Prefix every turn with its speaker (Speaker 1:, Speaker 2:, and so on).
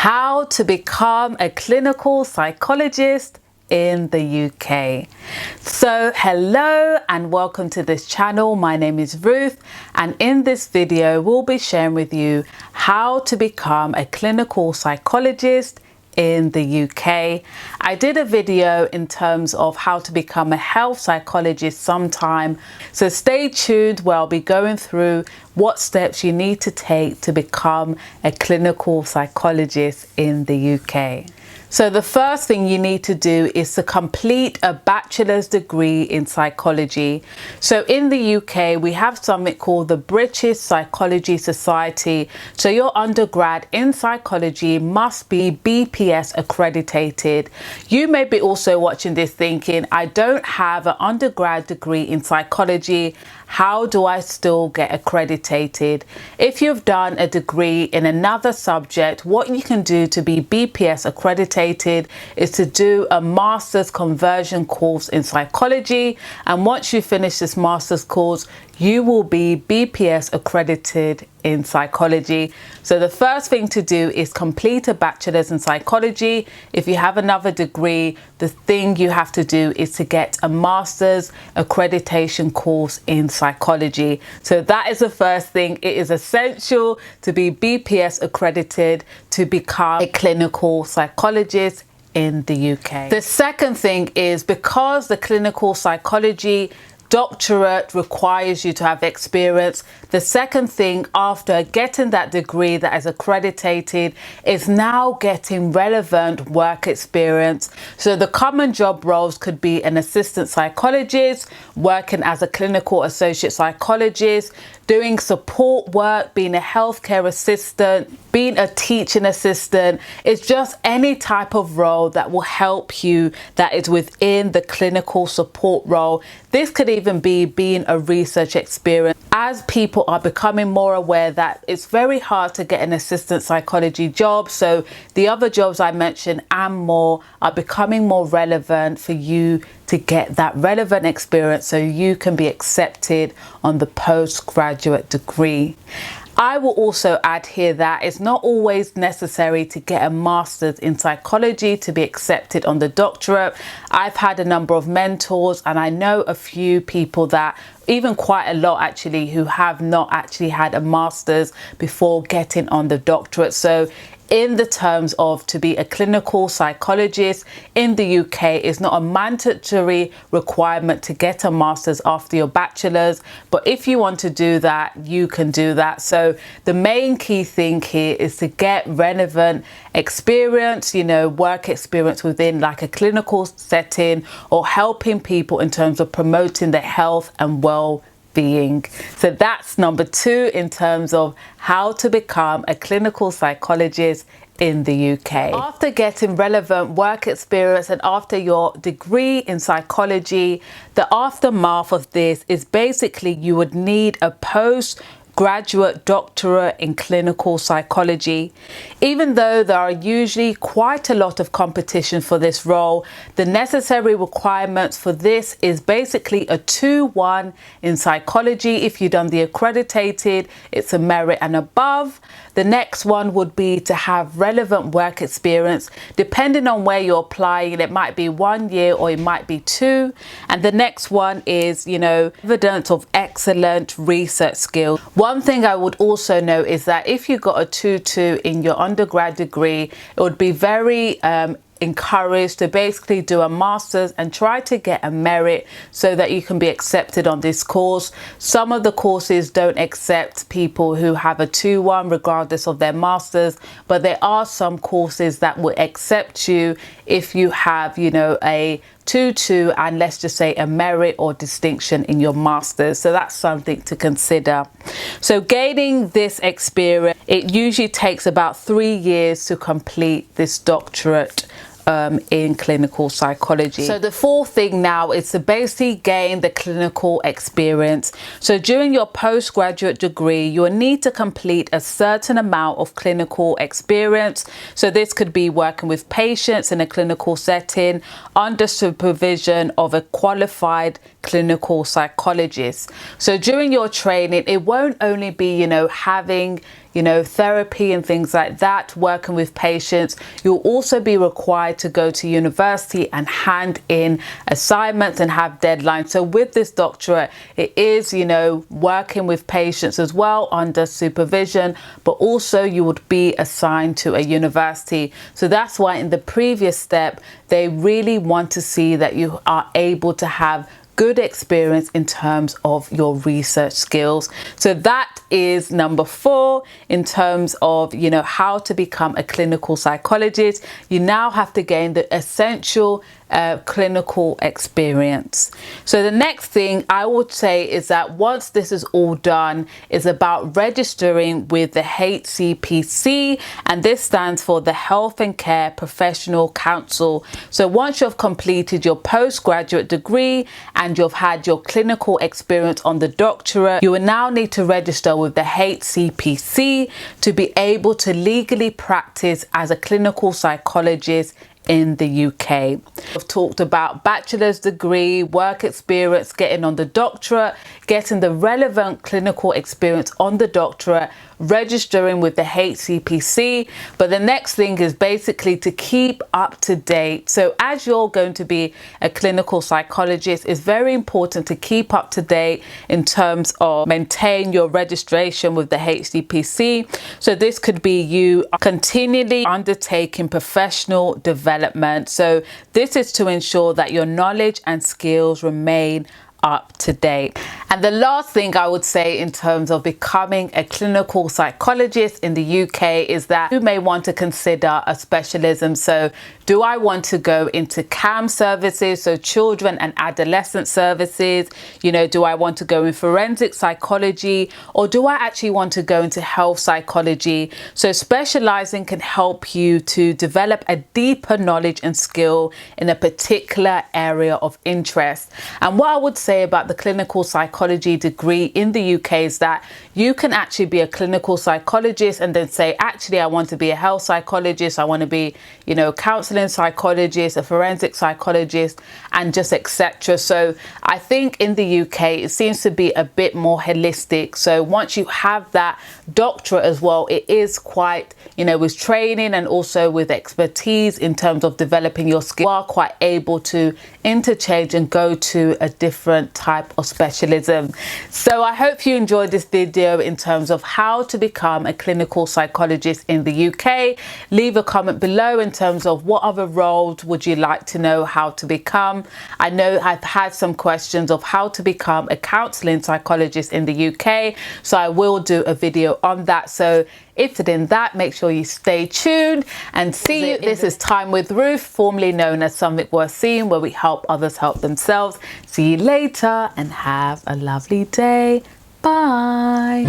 Speaker 1: How to become a clinical psychologist in the UK. So hello and welcome to this channel. My name is Ruth, and in this video we'll be sharing with you how to become a clinical psychologist in the UK. I did a video in terms of how to become a health psychologist sometime, so stay tuned where I'll be going through what steps you need to take to become a clinical psychologist in the UK. So the first thing you need to do is to complete a bachelor's degree in psychology. So in the UK, we have something called the British Psychology Society. So your undergrad in psychology must be BPS accredited. You may be also watching this thinking, I don't have an undergrad degree in psychology. How do I still get accredited? If you've done a degree in another subject, what you can do to be BPS accredited is to do a master's conversion course in psychology. And once you finish this master's course, you will be BPS accredited in psychology. So the first thing to do is complete a bachelor's in psychology. If you have another degree, the thing you have to do is to get a master's accreditation course in psychology. So that is the first thing. It is essential to be BPS accredited to become a clinical psychologist in the UK. The second thing is, because the clinical psychology doctorate requires you to have experience, the second thing after getting that degree that is accredited is now getting relevant work experience. So the common job roles could be an assistant psychologist, working as a clinical associate psychologist, doing support work, being a healthcare assistant, being a teaching assistant. It's just any type of role that will help you that is within the clinical support role. This could even be being a research experience. As people are becoming more aware that it's very hard to get an assistant psychology job, so the other jobs I mentioned and more are becoming more relevant for you to get that relevant experience so you can be accepted on the postgraduate degree. I will also add here that it's not always necessary to get a master's in psychology to be accepted on the doctorate. I've had a number of mentors, and I know a few people that, even quite a lot actually, who have not actually had a master's before getting on the doctorate. So in the terms of to be a clinical psychologist in the UK, is not a mandatory requirement to get a master's after your bachelor's, but if you want to do that, you can do that. So the main key thing here is to get relevant experience, work experience within like a clinical setting, or helping people in terms of promoting their health and well-being. So that's number 2 in terms of how to become a clinical psychologist in the UK. After getting relevant work experience and after your degree in psychology, the aftermath of this is basically you would need a postgraduate doctorate in clinical psychology. Even though there are usually quite a lot of competition for this role, the necessary requirements for this is basically a 2-1 in psychology. If you've done the accredited, it's a merit and above. The next one would be to have relevant work experience. Depending on where you're applying, it might be 1 year or it might be 2. And the next one is, evidence of excellent research skills. One thing I would also note is that if you got a 2-2 in your undergrad degree, it would be very encouraged to basically do a master's and try to get a merit so that you can be accepted on this course. Some of the courses don't accept people who have a 2-1 regardless of their masters, but there are some courses that will accept you if you have, a 2-2 and let's just say a merit or distinction in your masters. So that's something to consider. So gaining this experience, it usually takes about 3 years to complete this doctorate in clinical psychology. So the fourth thing now is to basically gain the clinical experience. So during your postgraduate degree, you'll need to complete a certain amount of clinical experience. So this could be working with patients in a clinical setting under supervision of a qualified clinical psychologist. So during your training, it won't only be, having therapy and things like that, working with patients. You'll also be required to go to university and hand in assignments and have deadlines. So with this doctorate, it is, working with patients as well under supervision, but also you would be assigned to a university. So that's why in the previous step, they really want to see that you are able to have good experience in terms of your research skills. So that is number 4 in terms of, how to become a clinical psychologist. You now have to gain the essential clinical experience. So the next thing I would say is that once this is all done, is about registering with the HCPC, and this stands for the Health and Care Professional Council. So once you've completed your postgraduate degree and you've had your clinical experience on the doctorate, you will now need to register with the HCPC to be able to legally practice as a clinical psychologist in the UK. I've talked about bachelor's degree, work experience, getting on the doctorate, getting the relevant clinical experience on the doctorate, registering with the HCPC. But the next thing is basically to keep up to date. So as you're going to be a clinical psychologist, it's very important to keep up to date in terms of maintain your registration with the HCPC. So this could be you continually undertaking professional development. So this is to ensure that your knowledge and skills remain up to date. And the last thing I would say in terms of becoming a clinical psychologist in the UK is that you may want to consider a specialism. So do I want to go into CAM services, so children and adolescent services? Do I want to go in forensic psychology, or do I actually want to go into health psychology? So specializing can help you to develop a deeper knowledge and skill in a particular area of interest. And what I would say about the clinical psychology degree in the UK is that you can actually be a clinical psychologist and then say, actually, I want to be a health psychologist, I want to be, counseling psychologist, a forensic psychologist, and just etc. So I think in the UK, it seems to be a bit more holistic. So once you have that doctorate as well, it is quite, with training and also with expertise in terms of developing your skills, you are quite able to interchange and go to a different type of specialism. So I hope you enjoyed this video in terms of how to become a clinical psychologist in the UK. Leave a comment below in terms of what other roles would you like to know how to become. I know I've had some questions of how to become a counselling psychologist in the UK, so I will do a video on that. So interested in that, make sure you stay tuned and see you. This is Time with Ruth, formerly known as Something Worth Seeing, where we help others help themselves. See you later and have a lovely day. Bye.